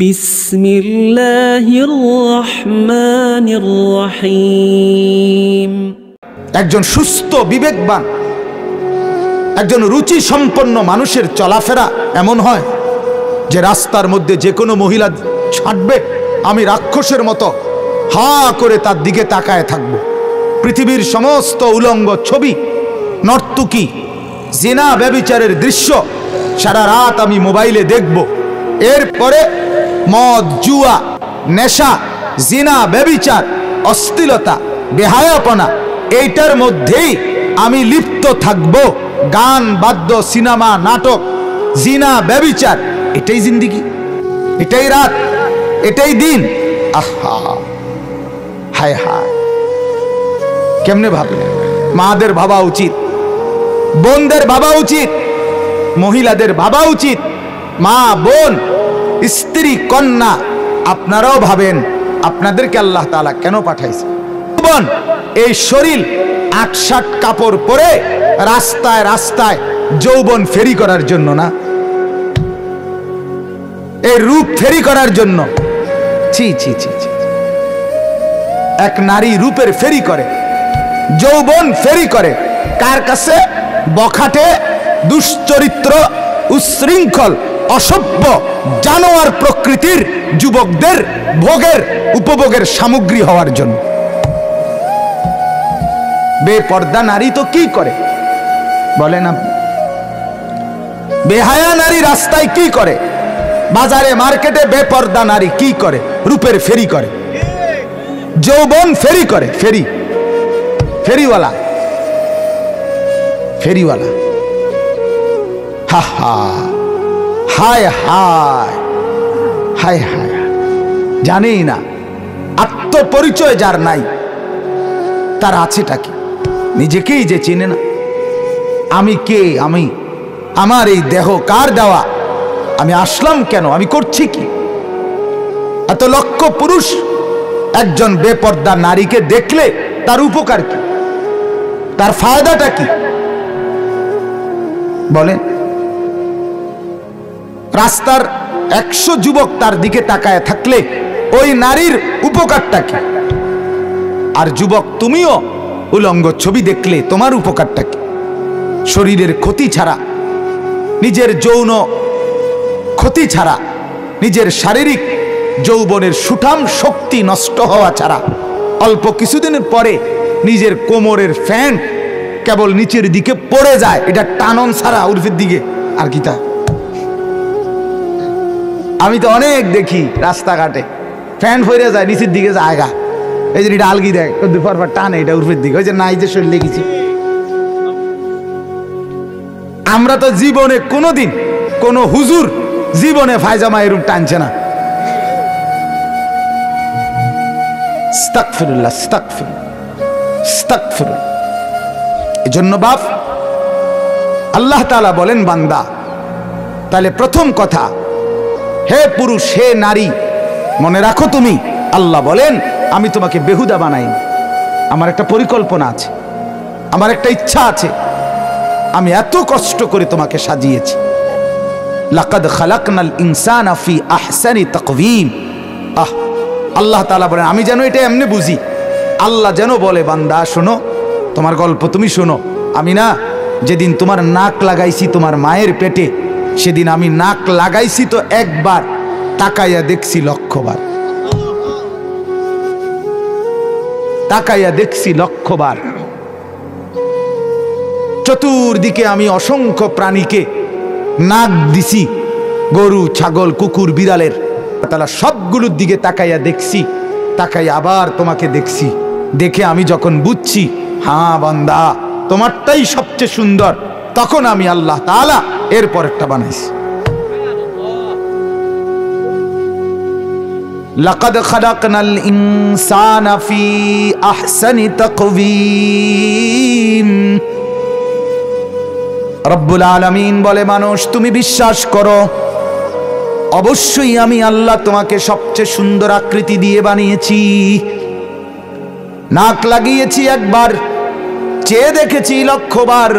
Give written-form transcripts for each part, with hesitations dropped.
বিসমিল্লাহির রহমানির রহিম। একজন সুস্থ বিবেকবান, একজন রুচি সম্পন্ন মানুষের চলাফেরা এমন হয় যে রাস্তার মধ্যে যে কোনো মহিলা ছাড়বে, আমি রাক্ষসের মতো হা করে তার দিকে তাকায় থাকব। পৃথিবীর সমস্ত উলঙ্গ ছবি, নর্তকী, জিনা ব্যভিচারের দৃশ্য সারা রাত আমি মোবাইলে দেখব। এরপরে মদ, জুয়া, নেশা, জিনা, ব্যভিচার, অশ্লীলতা, বেহায়াপনা, এইটার মধ্যেই আমি লিপ্ত থাকব। গান, বাদ্য, সিনেমা, নাটক, জিনা, ব্যভিচার, এটাই জিন্দিগি, এটাই রাত, এটাই দিন। আহা, হায় হায়, কেমনে ভাবলেন? মাদের ভাবা উচিত, বোনদের ভাবা উচিত, মহিলাদের ভাবা উচিত। মা, বোন, স্ত্রী, কন্যা, আপনারাও ভাবেন আপনাদেরকে আল্লাহ তাআলা কেন পাঠাইছে। বোন, এই শরীর ৮-৬০ কাপড় পরে রাস্তায় রাস্তায় যৌবন ফেরি করার জন্য না, এই রূপ ফেরি করার জন্য। ছি ছি ছি ছি, এক নারী রূপের ফেরি করে, যৌবন ফেরি করে কার কাছে? বখাটে, দুশ্চরিত্র, উচ্ছৃঙ্খল, অসভ্য, জানোয়ার প্রকৃতির যুবকদের ভোগের উপভোগের সামগ্রী হওয়ার জন্য। বেপর্দা নারী তো কি করে বলেন আপনি? বেহায়া নারী রাস্তায় কি করে? বাজারে, মার্কেটে বেপর্দা নারী কি করে? রূপের ফেরি করে, যৌবন ফেরি করে। ফেরি, ফেরিওয়ালা, ফেরিওয়ালা। হা হা, হায় হায়, হায় হায়, জানেই না আত্মপরিচয় যার নাই, তার আছেটা কি? নিজেকেই যে চিনে না। আমি কে? আমি, আমার এই দেহ কার দেওয়া? আমি আসলাম কেন? আমি করছি কি? এত লক্ষ পুরুষ একজন বেপর্দা নারীকে দেখলে তার উপকার কি? তার ফায়দাটা কি বলেন? রাস্তার ১০০ যুবক তার দিকে তাকায় থাকলে ওই নারীর উপকারটা কি? আর যুবক, তুমিও উলঙ্গ ছবি দেখলে তোমার উপকারটা কি? শরীরের ক্ষতি ছাড়া, নিজের যৌন ক্ষতি ছাড়া, নিজের শারীরিক যৌবনের সুঠাম শক্তি নষ্ট হওয়া ছাড়া অল্প কিছুদিনের পরে নিজের কোমরের ফ্যান কেবল নিচের দিকে পড়ে যায়, এটা টানন ছাড়া উর্ফের দিকে আর কি তা? আমি তো অনেক দেখি রাস্তাঘাটে ফ্যান ফইরে যায়, নিচের দিকে জায়গা, এই যে এটা আলগি দেয়, দুপুর পর টানে এটা উর্ফের দিকে, ওই যে নাই যে শরীর লেগেছি। আমরা তো জীবনে কোনোদিন কোন হুজুর জীবনে ফায়জামা এরূপ টানছে না। আস্তাগফিরুল্লাহ, আস্তাগফিরুল্লাহ, আস্তাগফিরুল্লাহ। এজন্য বাপ, আল্লাহ তাআলা বলেন, বান্দা, তাহলে প্রথম কথা, হে পুরুষ, হে নারী, মনে রাখো তুমি, আল্লাহ বলেন আমি তোমাকে বেহুদা বানাইনি। আমার একটা পরিকল্পনা আছে, আমার একটা ইচ্ছা আছে। আমি এত কষ্ট করে তোমাকে সাজিয়েছি। লাকাদ খালাকনাল ইনসানা ফি আহসানি তাকওয়িম। আল্লাহ তাআলা বলেন, আমি যেন এটা এমনি বুঝি। আল্লাহ যেন বলে, বান্দা শোনো, তোমার গল্প তুমি শোনো। আমি না যেদিন তোমার নাক লাগাইছি তোমার মায়ের পেটে, সেদিন আমি নাক লাগাইছি তো একবার, তাকাইয়া দেখছি লক্ষবার, তাকাইয়া দেখছি লক্ষবার। চতুর্দিকে আমি অসংখ্য প্রাণীকে নাক দিছি, গরু, ছাগল, কুকুর, বিড়ালের, তারা সবগুলোর দিকে তাকাইয়া দেখছি, তাকাইয়া আবার তোমাকে দেখছি। দেখে আমি যখন বুঝছি, হ্যাঁ বান্দা তোমারটাই সবচেয়ে সুন্দর, তখন আমি আল্লাহ তাআলা এরপর একটা বানাইছি। লাকাদ খালাকনাল ইনসানা ফি আহসানি তাকওয়িম। রব্বুল আলামিন বলে, মানুষ তুমি বিশ্বাস করো, অবশ্যই আমি আল্লাহ তোমাকে সবচেয়ে সুন্দর আকৃতি দিয়ে বানিয়েছি। নাক লাগিয়েছি একবার, চেয়ে দেখেছি লক্ষবার,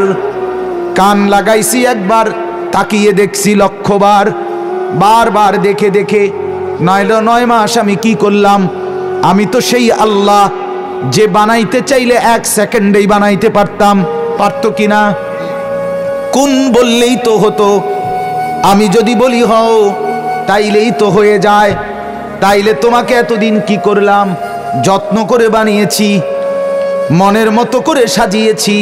কান লাগাইছি একবার, তাকিয়ে দেখছি লক্ষবার। বারবার দেখে দেখে 9 মাস আমি কি করলাম? আমি তো সেই আল্লাহ যে বানাইতে চাইলে 1 সেকেন্ডেই বানাইতে পারতাম। পারতো কিনা? কোন বললেই তো হতো। আমি যদি বলি হও তাইলেই তো হয়ে যায়। তাইলে তোমাকে এতদিন কি করলাম? যত্ন করে বানিয়েছি, মনের মতো করে সাজিয়েছি।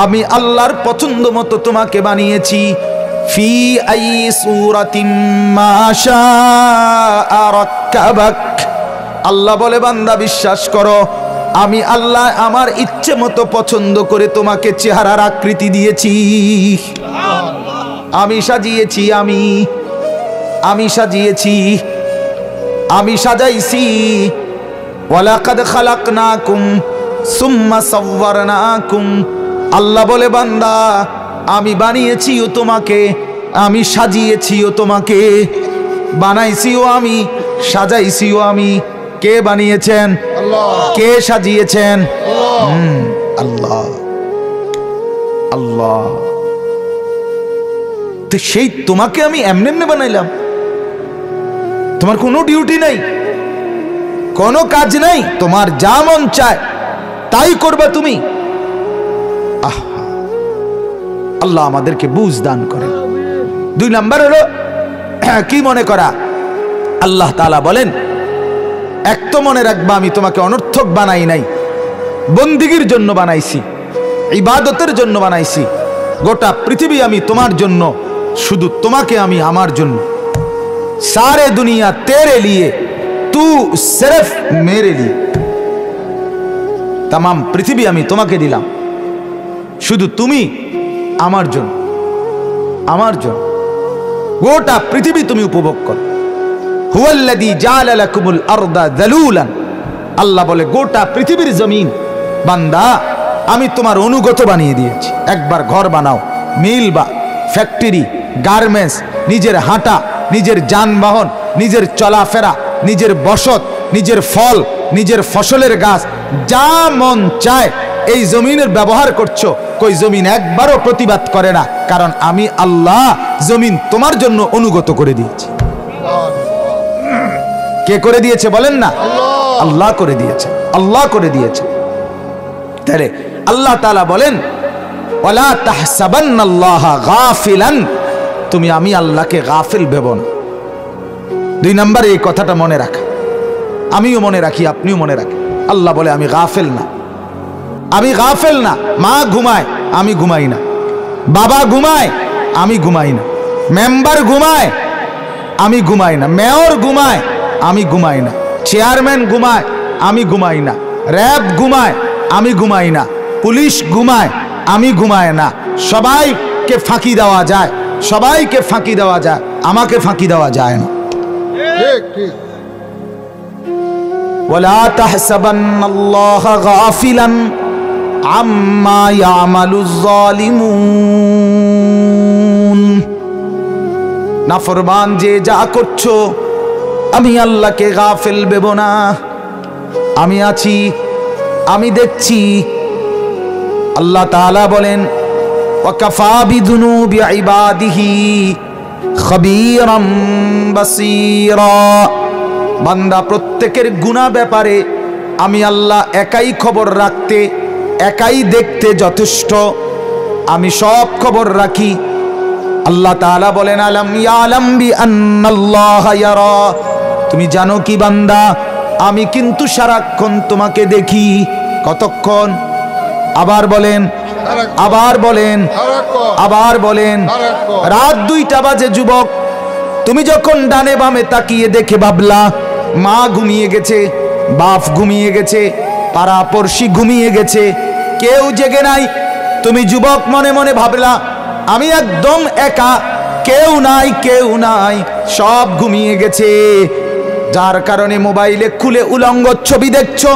আমি আল্লাহর পছন্দ মতো তোমাকে বানিয়েছি। ফি আই সূরাতিম মা শাআ রাক্কাবাক। আল্লাহ বলে, বান্দা বিশ্বাস করো, আমি আল্লাহ আমার ইচ্ছে মতো পছন্দ করে তোমাকে চেহারার আকৃতি দিয়েছি। আমি সাজিয়েছি, আমি সাজিয়েছি, আমি সাজাইছি। ওয়ালাকাদ খালাকনাকুম সুম্মা সাওয়ারনাকুম। আল্লাহ বলে, বান্দা আমি বানিয়েছিও তোমাকে, আমি সাজিয়েছিও তোমাকে, বানাইছিও আমি, সাজাইছিও আমি। কে বানিয়েছেন? আল্লাহ। কে সাজিয়েছেন? আল্লাহ। আল্লাহ। তো সেই তোমাকে আমি এমনি এমনি বানাইলাম। তোমার কোনো ডিউটি নাই, কোনো কাজ নাই, তোমার যা মন চায় তাই করবে তুমি। আল্লাহ আমাদেরকে বুঝ দান করে। 2 নাম্বার হলো কি মনে করা। আল্লাহ তাআলা বলেন, এক তো মনে রাখবা আমি তোমাকে অনর্থক বানাই নাই, বন্দিগির জন্য বানাইছি, ইবাদতের জন্য বানাইছি। গোটা পৃথিবী আমি তোমার জন্য, শুধু তোমাকে আমি আমার জন্য। সারে দুনিয়া তেরে লিয়ে, তু সিরফ মেরে লিয়ে। তাম পৃথিবী আমি তোমাকে দিলাম, শুধু তুমি আমার জন্য, আমার জন্য। গোটা পৃথিবী তুমি উপভোগ করো। হুয়াল্লাযী জাআলা লাকুমুল আরদা যালুলান। আল্লাহ বলে, গোটা পৃথিবীর জমিন বান্দা আমি তোমার অনুগত বানিয়ে দিয়েছি। একবার ঘর বানাও, মিল বা ফ্যাক্টরি, গার্মেন্টস, নিজের হাঁটা, নিজের যানবাহন, নিজের চলাফেরা, নিজের বসত, নিজের ফল, নিজের ফসলের গাছ, যা মন চায় এই জমিনের ব্যবহার করছো। কই জমিন একবারও প্রতিবাদ করে না, কারণ আমি আল্লাহ জমিন তোমার জন্য অনুগত করে দিয়েছি। কে করে দিয়েছে বলেন না? আল্লাহ করে দিয়েছে, আল্লাহ করে দিয়েছে। তাহলে আল্লাহ তাআলা বলেন, ওয়ালা তাহসাবান্নাল্লাহা গাফিলান। তুমি আমি আল্লাহকে গাফিল ভেবো না। 2 নম্বরে এই কথাটা মনে রাখা। আমিও মনে রাখি, আপনিও মনে রাখেন। আল্লাহ বলে, আমি গাফিল না, আমি গাফিল না। মা ঘুমায়, আমি ঘুমাই না। বাবা ঘুমায়, আমি ঘুমাই না। মেম্বার ঘুমায়, আমি ঘুমাই না। মেয়র ঘুমায়, আমি ঘুমাই না। চেয়ারম্যান ঘুমায়, আমি ঘুমাই না। র্যাব ঘুমায়, আমি ঘুমাই না। পুলিশ ঘুমায়, আমি ঘুমাই না। সবাইকে ফাঁকি দেওয়া যায়, সবাইকে ফাঁকি দেওয়া যায়, আমাকে ফাঁকি দেওয়া যায় না। ঠিক ঠিক। ওয়ালা তাহসাবান্নাল্লাহা গাফিলান আম্মা ইয়ামালুজ যালিমুন। নাফরমান যে যা করছো, আমি আল্লাহকে গাফিল ভেবো না। আমি আছি, আমি দেখছি। আল্লাহ তাআলা বলেন, ওয়াকাফা বিযুনুবি ইবাদিহি খাবীরাম বাসীরা। বান্দা প্রত্যেকের গুনাহ ব্যাপারে আমি আল্লাহ একাই খবর রাখতে, একাই দেখতে যথেষ্ট। আমি সব খবর রাখি। আল্লাহ তাআলা বলেন, আলাম ইয়ালাম বিআন্নাল্লাহা ইয়ারা। তুমি জানো কি বান্দা, আমি কিন্তু সারাক্ষণ তোমাকে দেখি। কতক্ষণ? আবার বলেন, আবার বলেন, আবার বলেন। রাত 2টা বাজে যুবক, তুমি যখন ডানে বামে তাকিয়ে দেখে ভাবলা মা ঘুমিয়ে গেছে, বাপ ঘুমিয়ে গেছে, পাড়া পড়শি ঘুমিয়ে গেছে, কেউ জেগে নাই। তুমি যুবক মনে মনে ভাবলা আমি একদম একা, কেউ নাই, কেউ নাই, সব ঘুমিয়ে গেছে। যার কারণে মোবাইলে খুলে উলঙ্গ ছবি দেখছো,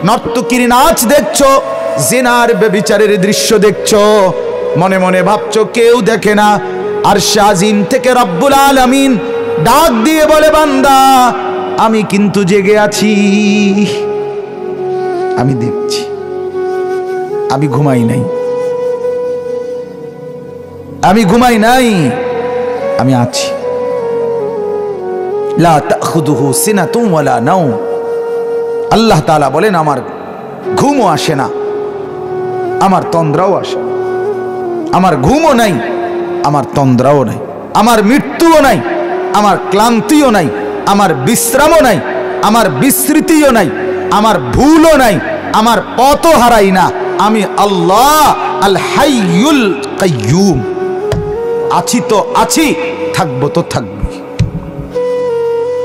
নর্তকীর নাচ দেখছো, জিনার ব্যভিচারের দৃশ্য দেখছো। মনে মনে ভাবছো কেউ দেখে না। আর শাজিম থেকে রব্বুল আলামিন ডাক দিয়ে বলে, বান্দা আমি কিন্তু জেগে আছি, আমি দেখছি, আমি ঘুমাই নাই, আমি ঘুমাই নাই, আমি আছি। লা তাখুযুহু সিনাতুন ওয়ালা নাওম। আল্লাহ তাআলা বলেন আমার ঘুমও আসে না, আমার তন্দ্রাও আসে। আমার ঘুমও নাই, আমার তন্দ্রাও নাই, আমার মৃত্যুও নাই, আমার ক্লান্তিও নাই, আমার বিশ্রামও নাই, আমার বিস্মৃতিও নাই, আমার ভুলও নাই, আমার পথও হারাই না। আমি আল্লাহ আল হাইয়ুল কাইয়ুম, আছি তো আছি, থাকবো তো থাকবো।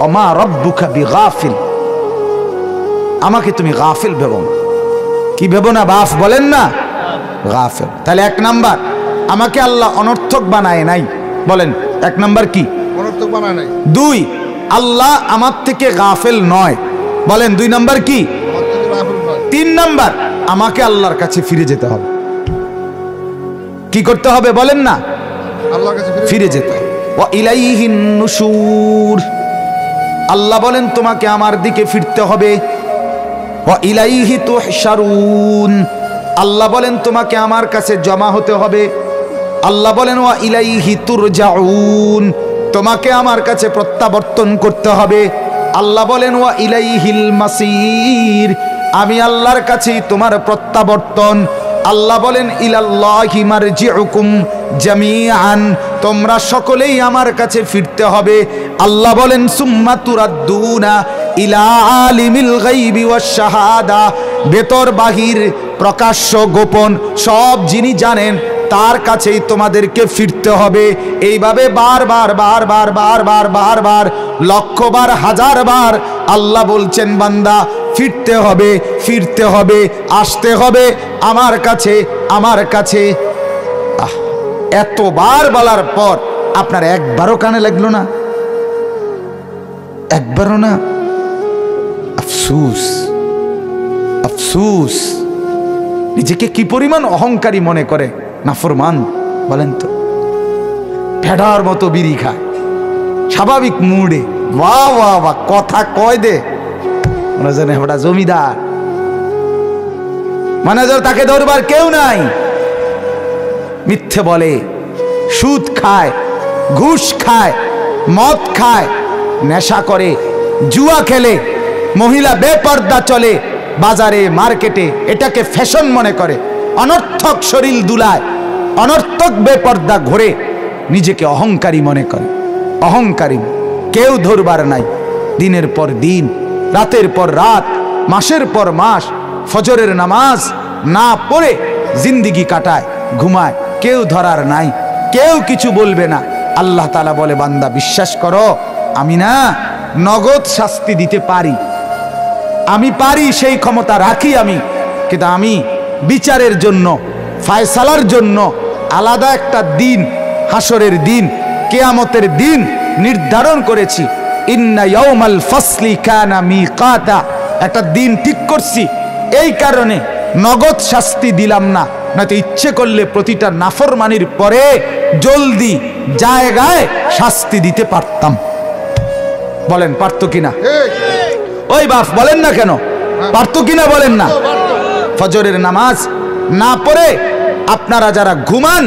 ওমা রব্বুকা বিগাফিল, আমাকে তুমি গাফিল ভেবো না। কি ভেবো না বাপ বলেন না? গাফিল। তাহলে এক নাম্বার, আমাকে আল্লাহ অনর্থক বানায় নাই। বলেন এক নাম্বার কি? অনর্থক বানায় নাই। দুই, আল্লাহ আমার থেকে গাফিল নয়। বলেন দুই নাম্বার কি? তিন নাম্বার, আমাকে আল্লাহর কাছে ফিরে যেতে হবে। কি করতে হবে বলেন না? আল্লাহর কাছে ফিরে যেতে হবে। ওয়া ইলাইহিন নুশুর, আল্লাহ বলেন তোমাকে আমার দিকে ফিরতে হবে। ওয়া ইলাইহি তুহশারুন, আল্লাহ বলেন তোমাকে আমার কাছে জমা হতে হবে। আল্লাহ বলেন ওয়া ইলাইহি তুরজাউন, তোমাকে আমার কাছে প্রত্যাবর্তন করতে হবে। আল্লাহ বলেন ওয়া ইলাইহিল মাসির, আমি আল্লাহর কাছেই তোমার প্রত্যাবর্তন। আল্লাহ বলেন ইলাল্লাহি মারজিউকুম জামিআন, তোমরা সকলেই আমার কাছে ফিরতে হবে। আল্লাহ বলেন সুম্মা তুরাদ্দুনা ইলা আলিমিল গায়বি ওয়াশ শাহাদা, ভেতর বাহির প্রকাশ্য গোপন সব যিনি জানেন তার কাছেই তোমাদেরকে ফিরতে হবে। এইভাবে বারবার বারবার বারবার বারবার লক্ষবার হাজারবার আল্লাহ বলছেন বান্দা ফিরতে হবে, ফিরতে হবে, আসতে হবে আমার কাছে, আমার কাছে। এতবার বলার পর আপনার একবারও কানে লাগলো না? একবারও না? আফসোস, আফসোস। নিজেকে কি পরিমাণ অহংকারী মনে করে নাফরমান বলেন তো। ভেড়ার মতো বিড়ি খায় স্বাভাবিক মুডে, বাহ বাহ বাহ, কথা কয় দে মনে জানে ওটা জমিদার, মানে তাকে ধরবার কেউ নাই। মিথ্যে বলে, সুদ খায়, ঘুষ খায়, মদ খায়, নেশা করে, জুয়া খেলে, মহিলা বেপর্দা চলে বাজারে মার্কেটে, এটাকে ফ্যাশন মনে করে, অনর্থক শরীর দুলায়, অনর্থক বেপর্দা ঘোরে, নিজেকে অহংকারী মনে করে। অহংকারী কেউ ধরবার নাই। দিনের পর দিন, রাতের পর রাত, মাসের পর মাস ফজরের নামাজ না পড়ে জিন্দিগি কাটায়, ঘুমায়, কেউ ধরার নাই, কেউ কিছু বলবে না। আল্লাহ তাআলা বলে বান্দা বিশ্বাস করো, আমি না নগদ শাস্তি দিতে পারি, আমি পারি, সেই ক্ষমতা রাখি আমি, কিন্তু আমি বিচারের জন্য, ফায়সালার জন্য আলাদা একটা দিন, হাসরের দিন, কিয়ামতের দিন নির্ধারণ করেছি। ইন্না ইয়াউমাল ফাসলি কানা মিকাতা, একটা দিন ঠিক করছি। এই কারণে নগদ শাস্তি দিলাম না, নয়তো ইচ্ছে করলে প্রতিটা নাফরমানির পরে জলদি জায়গায় শাস্তি দিতে পারতাম। বলেন পারতো কিনা? ওই বাপ বলেন না কেন? পারতো কিনা বলেন না? ফজরের নামাজ না পড়ে আপনারা যারা ঘুমান,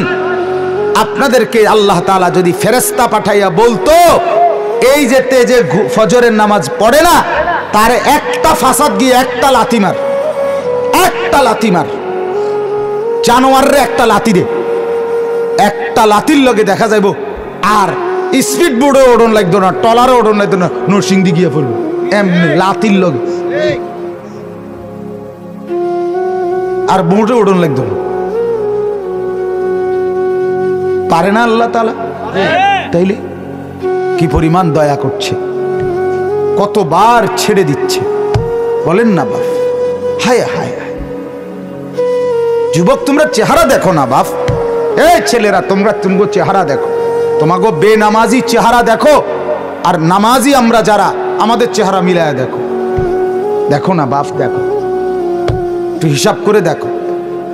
আপনাদেরকে আল্লাহ তাআলা যদি ফেরেশতা পাঠাইয়া বলতো এই যেতে যে ফজরের নামাজ পড়ে না তার একটা ফাসাদ গিয়ে একটা লাথি মার, একটা লাথি মার, জানোয়াররে একটা লাথি দে, একটা লাথির লগে দেখা যাইব আর স্পিড বোর্ডে ওড়ন লাগতো না, টলারও ওড়ন লাগতো না, নরসিংদী গিয়ে পড়বো এমনি লাথির লগে, আর বোর্ডে ওড়ন লাগতো না। পারে না আল্লাহ তাআলা? তাইলে কি পরিমাণ দয়া করছে, কতবার ছেড়ে দিচ্ছে বলেন না বাপ? হায় হায় হায়। যুবক তোমরা চেহারা দেখো না বাপ, এই ছেলেরা তোমরা তুমগো চেহারা দেখো, তোমাগো বেনামাজি চেহারা দেখো আর নামাজি আমরা যারা আমাদের চেহারা মিলায়া দেখো, দেখো না বাপ, দেখো একটু হিসাব করে দেখো।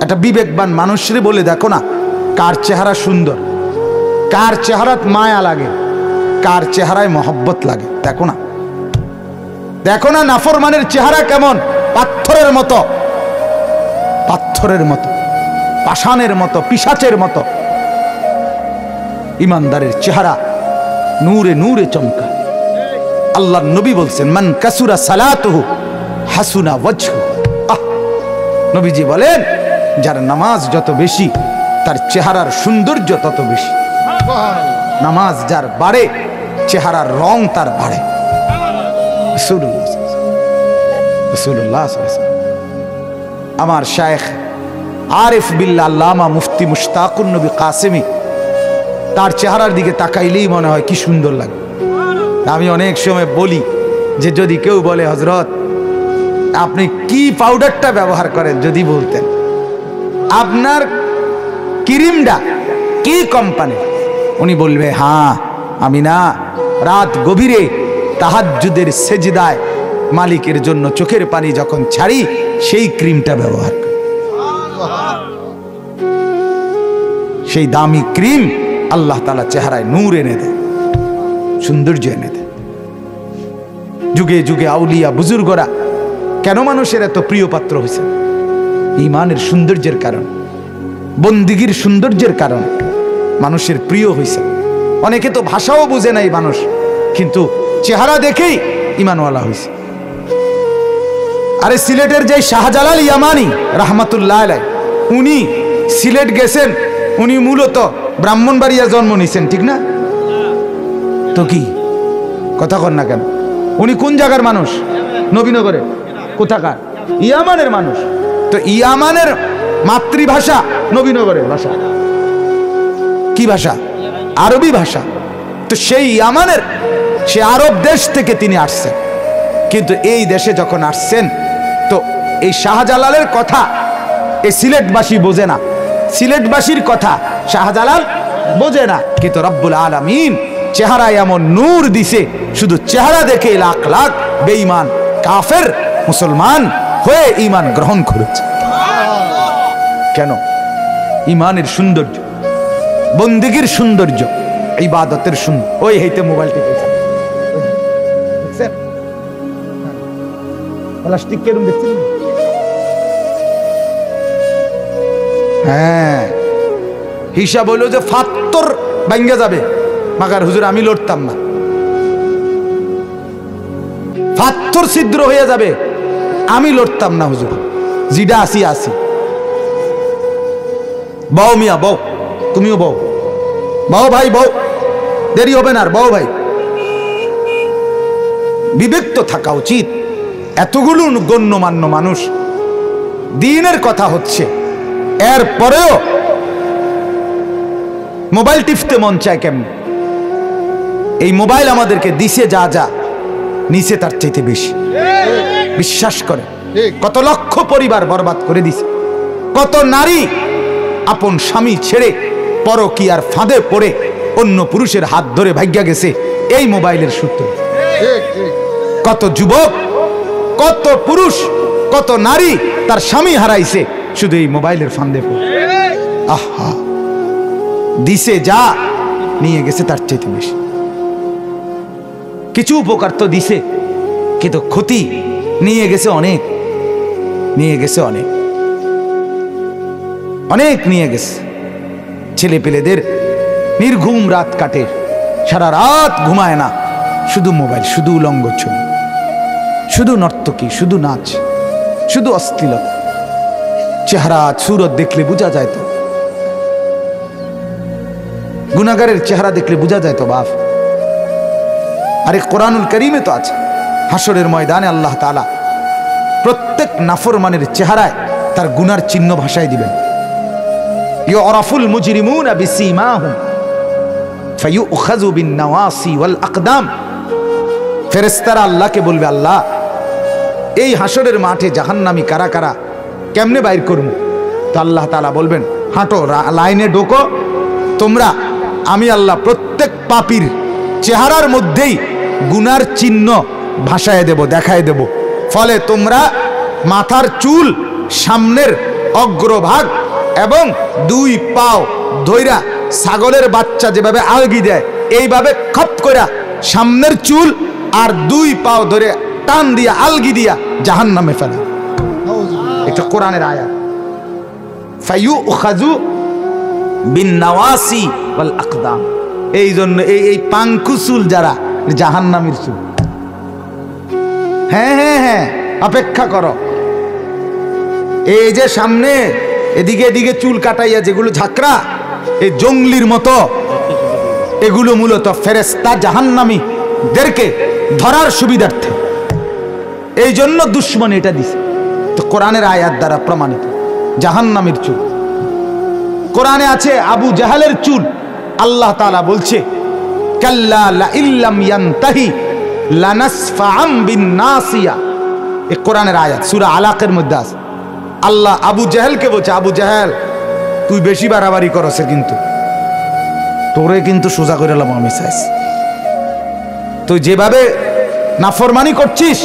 একটা বিবেকবান মানুষরে বলে দেখো না কার চেহারা সুন্দর, কার চেহারাত মায়া লাগে, কার চেহারায় মহব্বত লাগে, দেখো না, দেখো না নাফরমানের চেহারা কেমন, পাথরের মতো, পাথরের মতো, পাষাণের মতো, পিশাচের মতো। ইমানদারের চেহারা নূরে নূরে চমকা, আল্লাহর নবী বলছেন মান কাসুরা সালাতুহু হাসুনা ওয়াজহু। নবীজি বলেন যার নামাজ যত বেশি তার চেহারার সৌন্দর্য তত বেশি। নামাজ যার বাড়ে চেহারার রং তার বাড়ে। রাসূলুল্লাহ সাল্লাল্লাহু আলাইহি ওয়াসাল্লাম আমার শায়েখ আরিফ বিল্লাহ আল্লামা মুফতি মুশতাকুন নবী কাসেমি, তার চেহারার দিকে তাকাইলেই মনে হয় কি সুন্দর লাগে। আমি অনেক সময় বলি যে যদি কেউ বলে হযরত আপনি কি পাউডারটা ব্যবহার করেন, যদি বলতেন আপনার ক্রিমটা কি কোম্পানি, উনি বলবে হ্যাঁ আমি না রাত গভীরে তাহাজ্জুদের সেজদায় মালিকের জন্য চোখের পানি যখন ছাড়ি সেই ক্রিমটা ব্যবহার করি। সেই দামি ক্রিম আল্লাহ তাআলা চেহারায় নূর এনে দেয়, সৌন্দর্য এনে দেয়। যুগে যুগে আউলিয়া বুজুর্গরা কেন মানুষের এত প্রিয় পাত্র হয়েছে? ঈমানের সৌন্দর্যের কারণ, বন্দিগির সৌন্দর্যের কারণ মানুষের প্রিয় হয়েছে। অনেকে তো ভাষাও বুঝে নাই মানুষ, কিন্তু চেহারা দেখেই ঈমানওয়ালা হয়েছে। আরে সিলেটের যে শাহজালাল ইয়ামানি রাহমাতুল্লাহ আলাইহি, উনি সিলেট গেছেন, উনি মূলত ব্রাহ্মণবাড়িয়া জন্ম নিছেন, ঠিক না? তো কি কথা কন না কেন? উনি কোন জায়গার মানুষ? নবীনগরের। কোথাকার? ইয়ামানের মানুষ। তো ইয়ামানের মাতৃভাষা নবীনগরের ভাষা। কি ভাষা? আরবি ভাষা। তো সেই ইয়ামানের, সে আরব দেশ থেকে তিনি আসছেন, কিন্তু এই দেশে যখন আসছেন তো এই শাহজালালের কথা এই সিলেটবাসী বোঝে না, সিলেটবাসীর কথা শাহজালাল বোঝে না, কিন্তু রব্বুল আলামিন চেহারায় এমন নূর দিছে, শুধু চেহারা দেখে লাখ লাখ বেঈমান কাফের মুসলমান হয়ে ঈমান গ্রহণ করেছে। কেন? ঈমানের সৌন্দর্য, বন্দেগীর সৌন্দর্য, ইবাদতের সৌন্দর্য। ওই হেইতে মোবাইল টিপেছে, দেখছেন প্লাস্টিক কেরম দেখছেন? হ্যাঁ, হিসাব হইল যে ফাত্তর ভাঙ্গা যাবে, মাগার হুজুর আমি লড়তাম না। ফাত্তর ছিদ্র হয়ে যাবে, আমি লড়তাম না হুজুর, জিডা আসি আসি। বও মিয়া বও, তুমিও বও, বও ভাই বও, দেরি হবে না আর, বও ভাই। বিবেক তো থাকা উচিত। এতগুলো গণ্যমান্য মানুষ, দ্বীনের কথা হচ্ছে, এরপরেও মোবাইল টিপতে মন চায় কেমন? এই মোবাইল আমাদেরকে দিছে যা যা, নিচে তার চাইতে বেশি। বিশ্বাস করে কত লক্ষ পরিবার বরবাদ করে দিছে, কত নারী আপন স্বামী ছেড়ে পরকীয়ার ফাঁদে পড়ে অন্য পুরুষের হাত ধরে ভাগ্যা গেছে এই মোবাইলের সূত্রে। কত যুবক, কত পুরুষ, কত নারী তার স্বামী হারাইছে শুধু এই মোবাইলের ফাঁদে পড়ে। আহা, দিছে যা, নিয়ে গেছে তার চাইতে বেশি। কিছু উপকার তো দিছে, কিন্তু ক্ষতি নিয়ে গেছে অনেক, নিয়ে গেছে অনেক, অনেক নিয়ে গেছে। ছেলে পেলেদের নির্ঘুম রাত কাটে, সারা রাত ঘুমায় না, শুধু মোবাইল, শুধু উলঙ্গ ছবি, শুধু নর্তকী, শুধু নাচ, শুধু অশ্লীলতা। চেহারা সুরত দেখলে বোঝা যায় তো, গুনাহগারের চেহারা দেখলে বোঝা যায় তো বাপ। আরে কোরআনুল কারীমে তো আছে, হাসরের ময়দানে আল্লাহ তাআলা প্রত্যেক নাফরমানের চেহারায় তার গুনার চিহ্ন ভাষায় দিবেন। ইউরাফুল মুজরিমুনা বিসীমাহুম ফায়ুখাযু বিন-নওয়াসি ওয়াল আকদাম। ফেরেশতারা আল্লাহকে বলবে, আল্লাহ এই হাসরের মাঠে জাহান্নামী কারা কারা কেমনে বাইর করব? তো আল্লাহ তাআলা বলবেন, হাঁটো, লাইনে ঢোকো তোমরা। আমি আল্লাহ প্রত্যেক পাপীর চেহারার মধ্যেই গুনার চিহ্ন ভাষায় দেব, দেখায় দেব। ফলে তোমরা মাথার চুল, সামনের অগ্রভাগ এবং দুই পাও ধইরা ছাগলের বাচ্চা যেভাবে আলগি দেয় এইভাবে খপ কইরা সামনের চুল আর দুই পাও ধরে টান দিয়া আলগি দিয়া জাহান্নামে ফেলে। এটা কোরআনের আয়াত। ফায়ুখাযু বিন-নওয়াসি ওয়াল আকদাম। এই জন্য এই পাঙ্কু চুল যারা জাহান্নামের চুল, হ্যাঁ হ্যাঁ হ্যাঁ, অপেক্ষা করো। এই যে সামনে এদিকে এদিকে চুল কাটাইয়া যেগুলো ঝাঁকড়া, এই জঙ্গলির মতো, এগুলো মূলত ফেরেশতা জাহান্নামীদেরকে ধরার সুবিধার্থে। এই জন্য দুশ্মন এটা দিছে। তো কোরআনের আয়াত দ্বারা প্রমাণিত জাহান্নামীর চুল। কোরআনে আছে আবু জাহালের চুল। আল্লাহ তাআলা বলছে কাল্লা লা ইল্লাম ইয়ানতাহি লানাসফাআম বিন-নাসিয়া। এই কোরআনের আয়াত সূরা আলাকের মধ্যে আছে। আল্লাহ আবু জাহেলকে বলছে, আবু জাহেল তুই বেশি বাড়াবাড়ি করছে, কিন্তু তোরে কিন্তু সোজা করে লাম আমি চাইছি। তুই যেভাবে নাফরমানি করছিস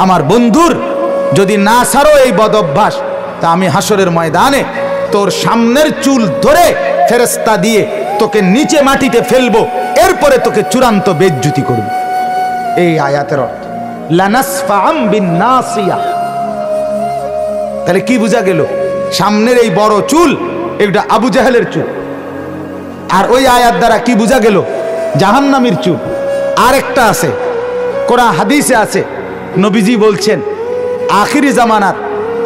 আমার বন্ধুর, যদি না ছাড়ো এই বদ অভ্যাস, তা আমি হাসরের ময়দানে তোর সামনের চুল ধরে ফেরেশতা দিয়ে তোকে নিচে মাটিতে ফেলবো, এরপরে তোকে চূড়ান্ত বেজ্জুতি করব। এই আয়াতের অর্থ লানাসফাআম বিন-নাসিয়া। তাহলে কি বোঝা গেল? সামনের এই বড় চুল এটা আবু জাহেলের চুল। আর ওই আয়াত দ্বারা কি বোঝা গেল? জাহান্নামীর চুল। আর একটা আছে, কোরআন হাদিসে আছে, নবীজি বলছেন আখিরি জামানার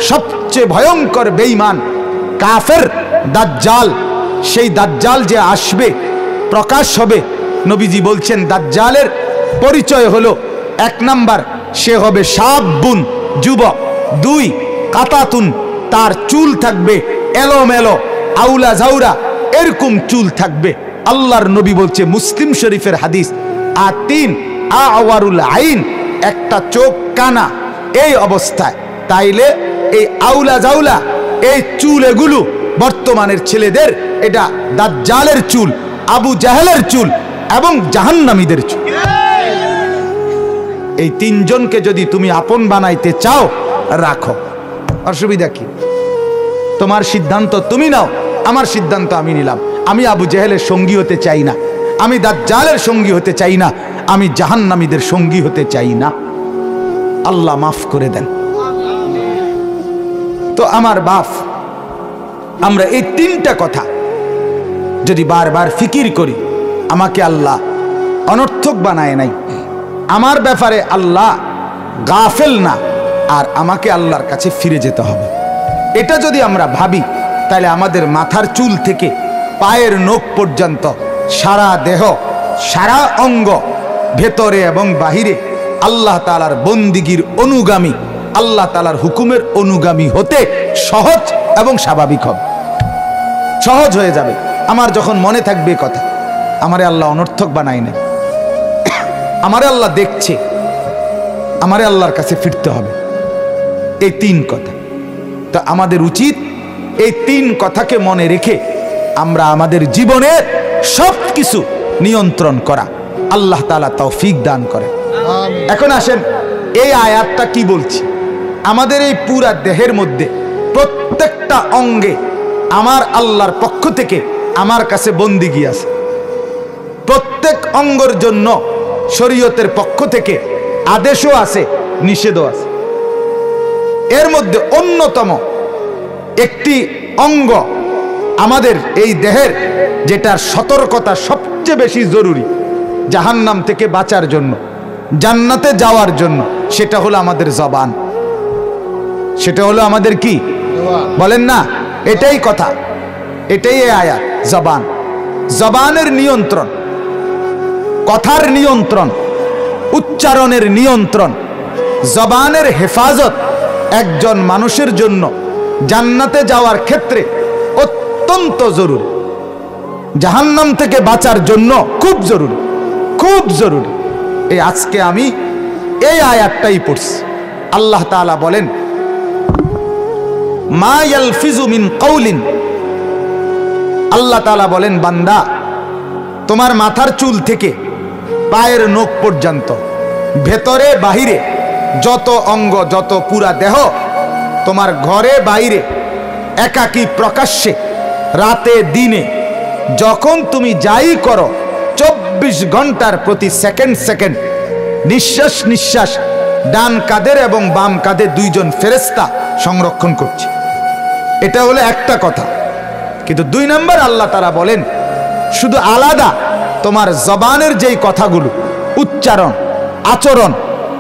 সবচেয়ে ভয়ঙ্কর বেঈমান কাফের দাজ্জাল, সেই দাজ্জাল যে আসবে, প্রকাশ হবে, নবীজি বলছেন দাজ্জালের পরিচয় হলো 1 নাম্বার সে হবে শাবুন, যুবক। 2 কাতাতুন, তার চুল থাকবে এলোমেলো, আউলা জাউরা, এরকম চুল থাকবে। আল্লাহর নবী বলছে, মুসলিম শরীফের হাদিস। আর 3 আওয়ারুল আইন, একটা চোখ কানা এই অবস্থায়। তাইলে এই আউলা জাউলা এই চুল, এগুলো বর্তমানের ছেলেদের, এটা দাজ্জালের চুল, আবু জাহেলের চুল এবং জাহান্নামীদের চুল। এই 3 জনকে যদি তুমি আপন বানাইতে চাও, রাখো, অসুবিধা কি? তোমার সিদ্ধান্ত তুমি নাও, আমার সিদ্ধান্ত আমি নিলাম। আমি আবু জাহেলের সঙ্গী হতে চাই না, আমি দাজ্জালের সঙ্গী হতে চাই না, আমি জাহান্নামীদের সঙ্গী হতে চাই না। আল্লাহ মাফ করে দেন। তো আমার বাপ, আমরা এই 3টা কথা যদি বারবার ফিকির করি, আমাকে আল্লাহ অনর্থক বানায় নাই, আমার ব্যাপারে আল্লাহ গাফেল না, আর আমাকে আল্লাহর কাছে ফিরে যেতে হবে, এটা যদি আমরা ভাবি, তাহলে আমাদের মাথার চুল থেকে পায়ের নখ পর্যন্ত সারা দেহ, সারা অঙ্গ, ভেতরে এবং বাহিরে আল্লাহ তাআলার বন্দিগির অনুগামী, আল্লাহ তাআলার হুকুমের অনুগামী হতে সহজ এবং স্বাভাবিক হবে, সহজ হয়ে যাবে। আমার যখন মনে থাকবে কথা, আমারে আল্লাহ অনর্থক বানাই নাই, আমারে আল্লাহ দেখছে, আমারে আল্লাহর কাছে ফিরতে হবে। এই 3 কথা। তো আমাদের উচিত এই 3 কথাকে মনে রেখে আমরা আমাদের জীবনের সব কিছু নিয়ন্ত্রণ করা। আল্লাহ তাআলা তৌফিক দান করে। এখন আসেন, এই আয়াতটা কি বলছি? আমাদের এই পুরা দেহের মধ্যে প্রত্যেকটা অঙ্গে আমার আল্লাহর পক্ষ থেকে আমার কাছে বন্দিগি আছে। প্রত্যেক অঙ্গের জন্য শরীয়তের পক্ষ থেকে আদেশও আছে, নিষেধও আছে। এর মধ্যে অন্যতম একটি অঙ্গ আমাদের এই দেহের, যেটার সতর্কতা সবচেয়ে বেশি জরুরি জাহান্নাম থেকে বাঁচার জন্য, জান্নাতে যাওয়ার জন্য, সেটা হলো আমাদের জবান। সেটা হলো আমাদের কি বলেন না? এটাই কথা, এটাই এই আয়াত। জবান, জবানের নিয়ন্ত্রণ, কথার নিয়ন্ত্রণ, উচ্চারণের নিয়ন্ত্রণ, জবানের হেফাজত একজন মানুষের জন্য জান্নাতে যাওয়ার ক্ষেত্রে অত্যন্ত জরুরি, জাহান্নাম থেকে বাঁচার জন্য খুব জরুরি, খুব জরুরি। এই আজকে আমি এই আয়াতটাই পড়ছি। আল্লাহ তাআলা বলেন, মা ইয়ালফিজু মিন কাউলিন, আল্লাহ তাআলা বলেন, বান্দা তোমার মাথার চুল থেকে পায়ের নখ পর্যন্ত, ভেতরে বাহিরে যত অঙ্গ, যত পুরা দেহ, তোমার ঘরে বাইরে, একাকী প্রকাশ্যে, রাতে দিনে, যখন তুমি যাই করো, 24 ঘন্টার প্রতি সেকেন্ড সেকেন্ড নিঃশ্বাস নিঃশ্বাস ডান কাঁধের এবং বাম কাঁধে 2 জন ফেরেশতা সংরক্ষণ করছে। এটা হলো একটা কথা। কিন্তু 2 নম্বর আল্লাহ তাআলা বলেন, শুধু আলাদা তোমার জবানের যেই কথাগুলো, উচ্চারণ, আচরণ,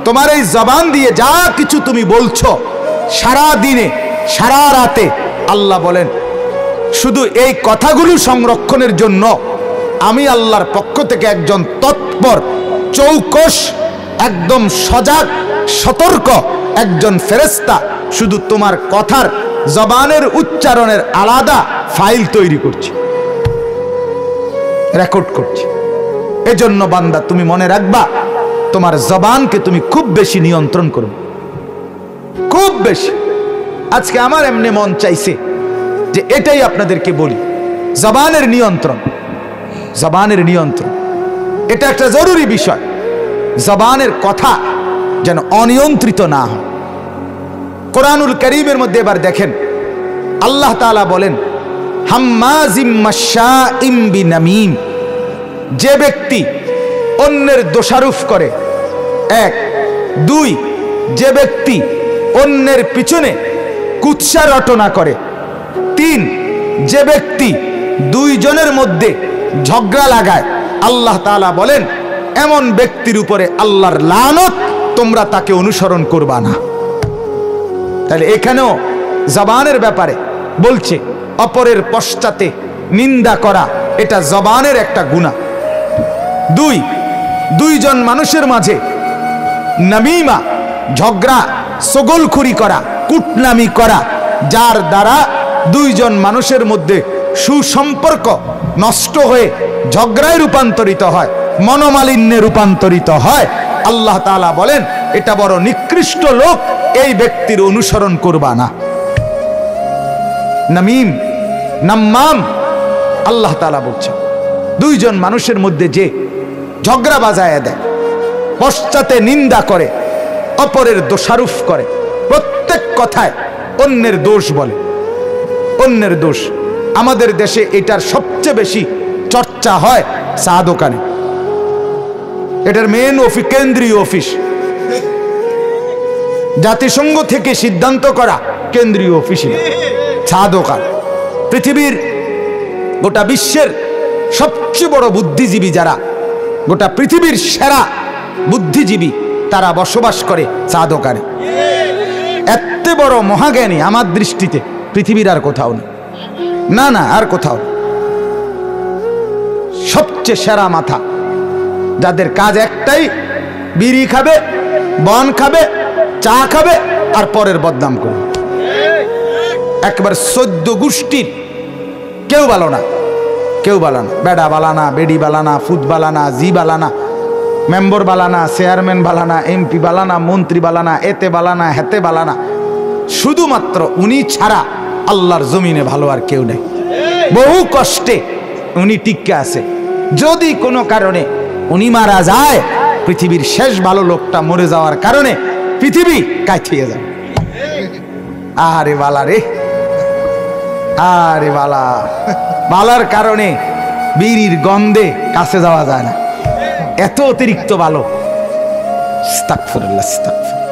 তোমার এই জবান দিয়ে যা কিছু তুমি বলছো সারা দিনে সারা রাতে, আল্লাহ বলেন শুধু এই কথাগুলো সংরক্ষণের জন্য আমি আল্লাহর পক্ষ থেকে একজন তৎপর, চৌকস, একদম সজাগ, সতর্ক একজন ফেরেশতা শুধু তোমার কথার জবানের উচ্চারণের আলাদা ফাইল তৈরি করছি, রেকর্ড করছি। এজন্য বান্দা তুমি মনে রাখবা, তোমার জবানকে তুমি খুব বেশি নিয়ন্ত্রণ করবে, খুব বেশি। আজকে আমার এমনি মন চাইছে যে এটাই আপনাদেরকে বলি, জবানের নিয়ন্ত্রণ, জবানের নিয়ন্ত্রণ এটা একটা জরুরি বিষয়। জবানের কথা যেন অনিয়ন্ত্রিত না হয়। কোরআনুল কারীমের মধ্যে এবার দেখেন আল্লাহ তাআলা বলেন হাম্মাজিম মাশাইম বিনামিম, যে ব্যক্তি অন্যের দোষারোপ করে, 1, 2, যে ব্যক্তি অন্যের পিছনে কুৎসা রটনা করে, 3, যে ব্যক্তি 2 জনের মধ্যে ঝগড়া লাগায়, আল্লাহ তাআলা বলেন এমন ব্যক্তির উপরে আল্লাহর লানত, তোমরা তাকে অনুসরণ করবা না। তাহলে এখানেও জবানের ব্যাপারে বলছে অপরের পশ্চাতে নিন্দা করা এটা জবানের একটা গুনাহ। 2 জন মানুষের মাঝে নামিমা, ঝগড়া, সগলখুরি করা, কুটনামি করা, যার দ্বারা 2 জন মানুষের মধ্যে সুসম্পর্ক নষ্ট হয়ে ঝগড়ায় রূপান্তরিত হয়, মনোমালিন্যে রূপান্তরিত হয়। আল্লাহ তাআলা বলেন এটা বড় নিকৃষ্ট লোক, এই ব্যক্তির অনুসরণ করবা না। নামিম, নাম্মাম, আল্লাহ তাআলা বলছেন 2 জন মানুষের মধ্যে যে ঝগড়া বাজায় দেয়, পশ্চাতে নিন্দা করে, অপরের দোষারোপ করে, প্রত্যেক কথায় অন্যের দোষ বলে, অন্যের দোষ। আমাদের দেশে এটার সবচেয়ে বেশি চর্চা হয় চা দোকানে। এটার মেন অফিস, কেন্দ্রীয় অফিস, জাতিসংঘ থেকে সিদ্ধান্ত করা কেন্দ্রীয় অফিসে চা দোকান। পৃথিবীর গোটা বিশ্বের সবচেয়ে বড় বুদ্ধিজীবী যারা, গোটা পৃথিবীর সেরা বুদ্ধিজীবী, তারা বসবাস করে চা দোকানে। এত বড় মহাজ্ঞানী আমার দৃষ্টিতে পৃথিবীর আর কোথাও নেই, না না আর কোথাও। সবচেয়ে সেরা মাথা, যাদের কাজ একটাই, বিড়ি খাবে, বন খাবে, চা খাবে আর পরের বদনাম করবে। একবার 14 গোষ্ঠীর কেউ ভালো না, কেউ বালানা, বেডা বালানা, বেডি বালানা, ফুট বালানা, জি বালানা, মেম্বার বালানা, চেয়ারম্যান বালানা, এমপি বালানা, মন্ত্রী বালানা, এতে বালানা, হেতে বালানা। শুধুমাত্র উনি ছাড়া আল্লাহর জমিনে ভালো আর কেউ নেই। বহু কষ্টে উনি টিকে আছে। যদি কোনো কারণে উনি মারা যায়, পৃথিবীর শেষ ভালো লোকটা মরে যাওয়ার কারণে পৃথিবী কাইথিয়ে যাবে। আরে বালা রে, আরে বালা, বালার কারণে বিড়ির গন্ধে কাছে যাওয়া যায় না, এত অতিরিক্ত ভালো। আস্তাগফিরুল্লাহ, আস্তাগফিরুল্লাহ।